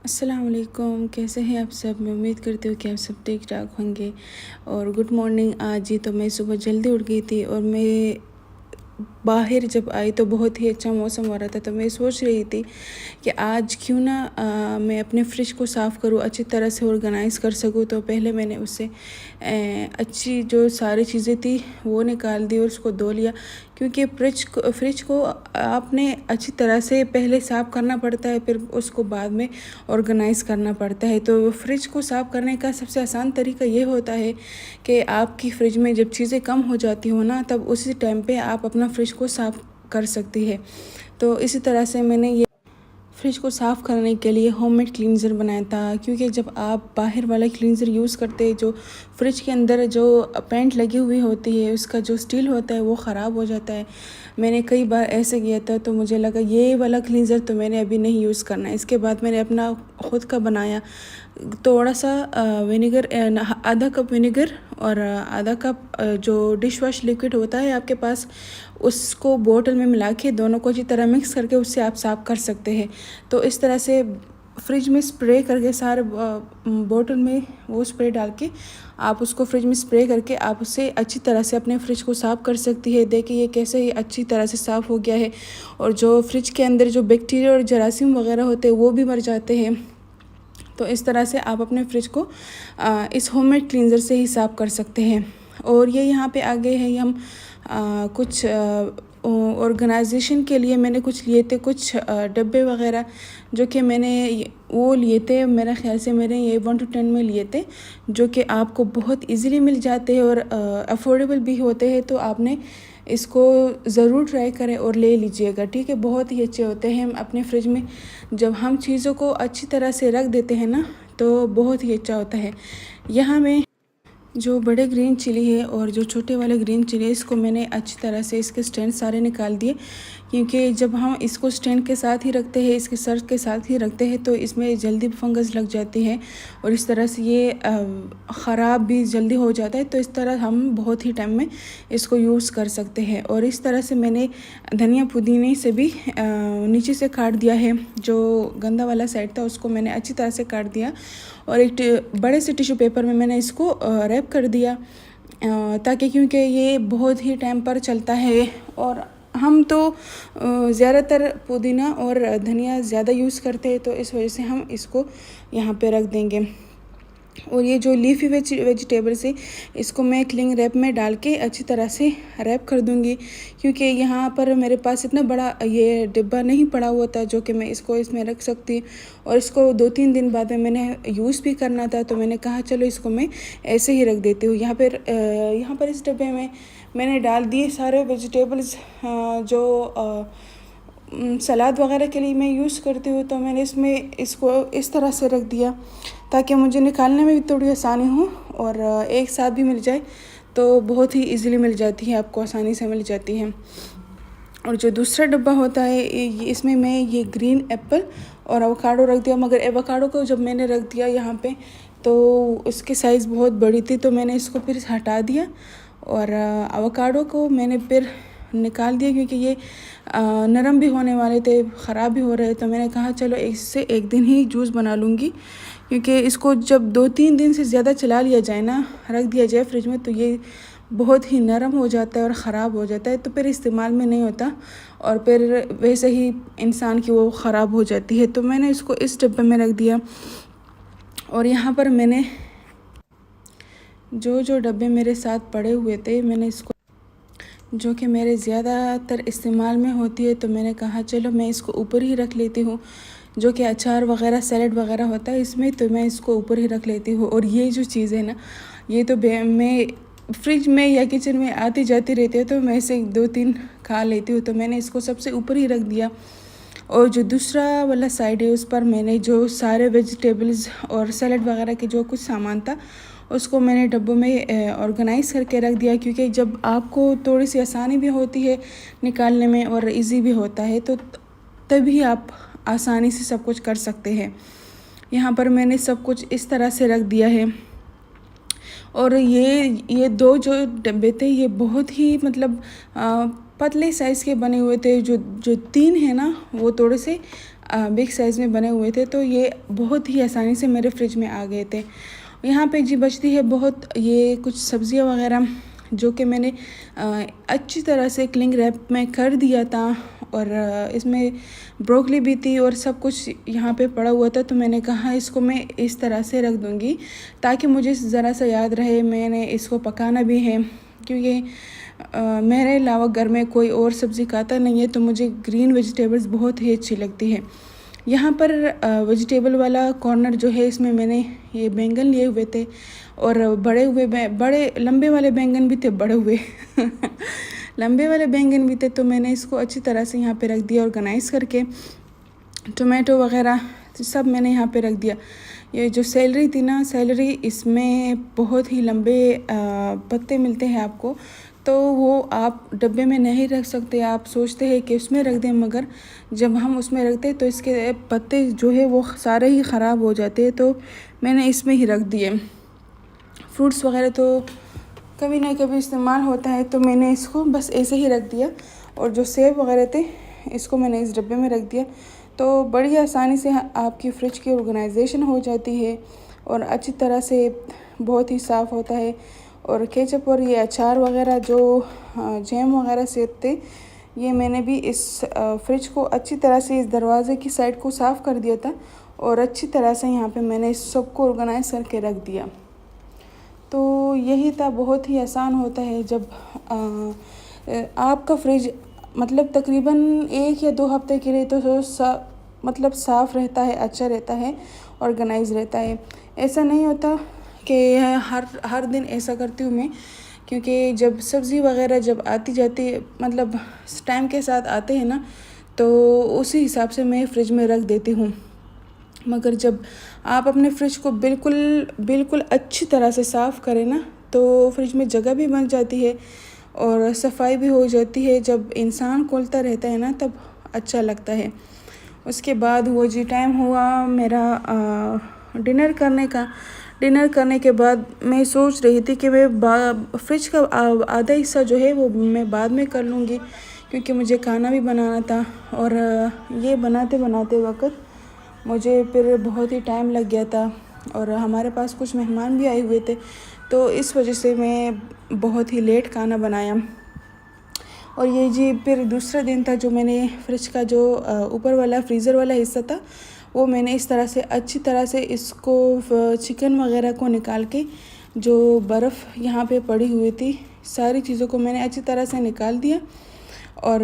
अस्सलाम वालेकुम, कैसे हैं आप सब। मैं उम्मीद करती हूँ कि आप सब ठीक ठाक होंगे। और गुड मॉर्निंग। आज ही तो मैं सुबह जल्दी उठ गई थी और मैं बाहर जब आई तो बहुत ही अच्छा मौसम हो रहा था। तो मैं सोच रही थी कि आज क्यों ना मैं अपने फ्रिज को साफ़ करूँ, अच्छी तरह से ऑर्गेनाइज़ कर सकूँ। तो पहले मैंने उससे अच्छी जो सारी चीज़ें थी वो निकाल दी और उसको धो लिया, क्योंकि फ्रिज को आपने अच्छी तरह से पहले साफ़ करना पड़ता है, फिर उसको बाद में ऑर्गेनाइज़ करना पड़ता है। तो फ्रिज को साफ़ करने का सबसे आसान तरीका ये होता है कि आपकी फ्रिज में जब चीज़ें कम हो जाती हो ना, तब उसी टाइम पे आप अपना फ्रिज को साफ़ कर सकती है। तो इसी तरह से मैंने ये फ्रिज को साफ़ करने के लिए होममेड क्लींजर बनाया था, क्योंकि जब आप बाहर वाला क्लींजर यूज़ करते हैं, जो फ्रिज के अंदर जो पेंट लगी हुई होती है उसका जो स्टील होता है वो ख़राब हो जाता है। मैंने कई बार ऐसे किया था, तो मुझे लगा ये वाला क्लींजर तो मैंने अभी नहीं यूज़ करना है। इसके बाद मैंने अपना ख़ुद का बनाया। थोड़ा सा विनेगर, आधा कप विनेगर और आधा कप जो डिश वॉश लिक्विड होता है आपके पास, उसको बोतल में मिला के दोनों को अच्छी तरह मिक्स करके उससे आप साफ़ कर सकते हैं। तो इस तरह से फ्रिज में स्प्रे करके सारे बोतल में वो स्प्रे डाल के आप उसको फ्रिज में स्प्रे करके आप उससे अच्छी तरह से अपने फ्रिज को साफ़ कर सकती है। देखिए ये कैसे ही अच्छी तरह से साफ़ हो गया है, और जो फ्रिज के अंदर जो बैक्टीरिया और जरासीम वगैरह होते हैं वो भी मर जाते हैं। तो इस तरह से आप अपने फ्रिज को इस होममेड क्लींजर से ही साफ़ कर सकते हैं। और ये यहाँ पे आगे है, हम कुछ ऑर्गेनाइजेशन के लिए मैंने कुछ लिए थे, कुछ डब्बे वगैरह जो कि मैंने वो लिए थे। मेरा ख्याल से मैंने ये 1 to 10 में लिए थे, जो कि आपको बहुत इजीली मिल जाते हैं और अफोर्डेबल भी होते हैं। तो आपने इसको ज़रूर ट्राई करें और ले लीजिएगा, ठीक है। बहुत ही अच्छे होते हैं। हम अपने फ्रिज में जब हम चीज़ों को अच्छी तरह से रख देते हैं ना, तो बहुत ही अच्छा होता है। यहाँ मैं जो बड़े ग्रीन चिली है और जो छोटे वाले ग्रीन चिली है, इसको मैंने अच्छी तरह से इसके स्टैंड सारे निकाल दिए, क्योंकि जब हम इसको स्टैंड के साथ ही रखते हैं, इसके सर के साथ ही रखते हैं, तो इसमें जल्दी फंगस लग जाती है और इस तरह से ये ख़राब भी जल्दी हो जाता है। तो इस तरह हम बहुत ही टाइम में इसको यूज़ कर सकते हैं। और इस तरह से मैंने धनिया पुदीने से भी नीचे से काट दिया है, जो गंदा वाला साइड था उसको मैंने अच्छी तरह से काट दिया और एक बड़े से टिश्यू पेपर में मैंने इसको रैप कर दिया, ताकि क्योंकि ये बहुत ही टाइम पर चलता है और हम तो ज़्यादातर पुदीना और धनिया ज़्यादा यूज़ करते हैं, तो इस वजह से हम इसको यहाँ पे रख देंगे। और ये जो लीफी वेजिटेबल्स है, इसको मैं क्लिंग रैप में डाल के अच्छी तरह से रैप कर दूँगी, क्योंकि यहाँ पर मेरे पास इतना बड़ा ये डिब्बा नहीं पड़ा हुआ था जो कि मैं इसको इसमें रख सकती। और इसको 2-3 दिन बाद में मैंने यूज़ भी करना था, तो मैंने कहा चलो इसको मैं ऐसे ही रख देती हूँ। यहाँ पर इस डिब्बे में मैंने डाल दिए सारे वेजिटेबल्स जो सलाद वगैरह के लिए मैं यूज़ करती हूँ। तो मैंने इसको इस तरह से रख दिया ताकि मुझे निकालने में भी थोड़ी आसानी हो और एक साथ भी मिल जाए, तो बहुत ही इजीली मिल जाती है, आपको आसानी से मिल जाती है। और जो दूसरा डब्बा होता है, इसमें मैं ये ग्रीन एप्पल और एवोकाडो रख दिया। मगर एवोकाडो को जब मैंने रख दिया यहाँ पे, तो उसकी साइज़ बहुत बड़ी थी, तो मैंने इसको फिर हटा दिया और एवोकाडो को मैंने फिर निकाल दिया, क्योंकि ये नरम भी होने वाले थे, ख़राब भी हो रहे। तो मैंने कहा चलो इससे एक दिन ही जूस बना लूँगी, क्योंकि इसको जब 2-3 दिन से ज़्यादा चला लिया जाए ना, रख दिया जाए फ्रिज में, तो ये बहुत ही नरम हो जाता है और ख़राब हो जाता है, तो फिर इस्तेमाल में नहीं होता और फिर वैसे ही इंसान की वो ख़राब हो जाती है। तो मैंने इसको इस डब्बे में रख दिया। और यहाँ पर मैंने जो डब्बे मेरे साथ पड़े हुए थे, मैंने इसको जो कि मेरे ज़्यादातर इस्तेमाल में होती है, तो मैंने कहा चलो मैं इसको ऊपर ही रख लेती हूँ। जो कि अचार वगैरह सैलड वगैरह होता है इसमें, तो मैं इसको ऊपर ही रख लेती हूँ। और ये जो चीज़ है ना, ये तो मैं फ्रिज में या किचन में आती जाती रहती है, तो मैं इसे 2-3 खा लेती हूँ। तो मैंने इसको सबसे ऊपर ही रख दिया। और जो दूसरा वाला साइड है, उस पर मैंने जो सारे वेजिटेबल्स और सैलड वगैरह के जो कुछ सामान था, उसको मैंने डब्बों में ऑर्गेनाइज़ करके रख दिया, क्योंकि जब आपको थोड़ी सी आसानी भी होती है निकालने में और इजी भी होता है, तो तभी आप आसानी से सब कुछ कर सकते हैं। यहाँ पर मैंने सब कुछ इस तरह से रख दिया है। और ये 2 जो डब्बे थे, ये बहुत ही मतलब पतले साइज़ के बने हुए थे। जो 3 है ना, वो थोड़े से बिग साइज़ में बने हुए थे, तो ये बहुत ही आसानी से मेरे फ्रिज में आ गए थे। यहाँ पे जी बचती है बहुत ये कुछ सब्ज़ियाँ वगैरह जो कि मैंने अच्छी तरह से क्लिंग रैप में कर दिया था, और इसमें ब्रोकली भी थी और सब कुछ यहाँ पे पड़ा हुआ था। तो मैंने कहा इसको मैं इस तरह से रख दूँगी ताकि मुझे ज़रा सा याद रहे मैंने इसको पकाना भी है, क्योंकि मेरे अलावा घर में कोई और सब्ज़ी खाता नहीं है, तो मुझे ग्रीन वेजिटेबल्स बहुत ही अच्छी लगती है। यहाँ पर वेजिटेबल वाला कॉर्नर जो है, इसमें मैंने ये बैंगन लिए हुए थे और बड़े लंबे वाले बैंगन भी थे, बड़े हुए लंबे वाले बैंगन भी थे। तो मैंने इसको अच्छी तरह से यहाँ पे रख दिया, ऑर्गेनाइज़ करके टोमेटो वगैरह सब मैंने यहाँ पे रख दिया। ये जो सेलरी थी ना, सेलरी इसमें बहुत ही लंबे पत्ते मिलते हैं आपको, तो वो आप डब्बे में नहीं रख सकते। आप सोचते हैं कि उसमें रख दें, मगर जब हम उसमें रखते हैं तो इसके पत्ते जो है वो सारे ही ख़राब हो जाते हैं, तो मैंने इसमें ही रख दिए। फ्रूट्स वगैरह तो कभी ना कभी इस्तेमाल होता है, तो मैंने इसको बस ऐसे ही रख दिया। और जो सेब वगैरह थे इसको मैंने इस डब्बे में रख दिया, तो बड़ी आसानी से आपकी फ्रिज की ऑर्गेनाइजेशन हो जाती है और अच्छी तरह से बहुत ही साफ़ होता है। और केचप और ये अचार वगैरह जो जैम वगैरह से थे, ये मैंने भी इस फ्रिज को अच्छी तरह से इस दरवाज़े की साइड को साफ़ कर दिया था और अच्छी तरह से यहाँ पे मैंने इस सब को ऑर्गेनाइज़ करके रख दिया। तो यही था, बहुत ही आसान होता है जब आपका फ्रिज मतलब तकरीबन 1 या 2 हफ्ते के लिए तो मतलब साफ़ रहता है, अच्छा रहता है, ऑर्गेनाइज़ रहता है। ऐसा नहीं होता कि हर दिन ऐसा करती हूँ मैं, क्योंकि जब सब्ज़ी वगैरह जब आती जाती मतलब टाइम के साथ आते हैं ना, तो उसी हिसाब से मैं फ्रिज में रख देती हूँ। मगर जब आप अपने फ्रिज को बिल्कुल अच्छी तरह से साफ़ करें ना, तो फ्रिज में जगह भी बन जाती है और सफाई भी हो जाती है। जब इंसान खोलता रहता है ना, तब अच्छा लगता है। उसके बाद वो जी टाइम हुआ मेरा डिनर करने का। डिनर करने के बाद मैं सोच रही थी कि मैं फ्रिज का आधा हिस्सा जो है वो मैं बाद में कर लूँगी, क्योंकि मुझे खाना भी बनाना था। और ये बनाते बनाते वक्त मुझे फिर बहुत ही टाइम लग गया था और हमारे पास कुछ मेहमान भी आए हुए थे, तो इस वजह से मैं बहुत ही लेट खाना बनाया। और ये जी फिर दूसरा दिन था, जो मैंने फ्रिज का जो ऊपर वाला फ्रीज़र वाला हिस्सा था, वो मैंने इस तरह से अच्छी तरह से इसको चिकन वगैरह को निकाल के, जो बर्फ़ यहाँ पे पड़ी हुई थी, सारी चीज़ों को मैंने अच्छी तरह से निकाल दिया। और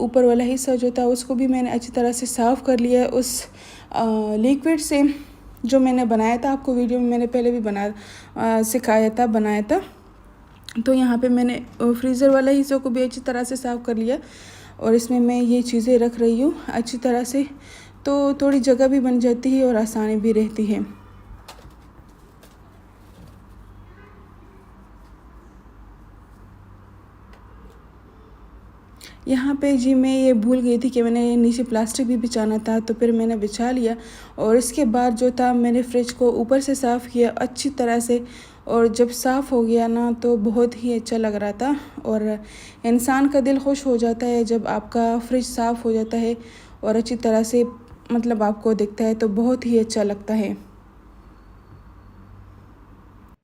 ऊपर वाला हिस्सा जो था उसको भी मैंने अच्छी तरह से साफ़ कर लिया उस लिक्विड से जो मैंने बनाया था। आपको वीडियो में मैंने पहले भी सिखाया था, बनाया था। तो यहाँ पे मैंने फ्रीज़र वाला हिस्सा को भी अच्छी तरह से साफ़ कर लिया और इसमें मैं ये चीज़ें रख रही हूँ अच्छी तरह से, तो थोड़ी जगह भी बन जाती है और आसानी भी रहती है। यहाँ पे जी मैं ये भूल गई थी कि मैंने नीचे प्लास्टिक भी बिछाना था, तो फिर मैंने बिछा लिया। और इसके बाद जो था, मैंने फ्रिज को ऊपर से साफ़ किया अच्छी तरह से, और जब साफ़ हो गया ना, तो बहुत ही अच्छा लग रहा था। और इंसान का दिल खुश हो जाता है जब आपका फ्रिज साफ़ हो जाता है और अच्छी तरह से मतलब आपको दिखता है, तो बहुत ही अच्छा लगता है।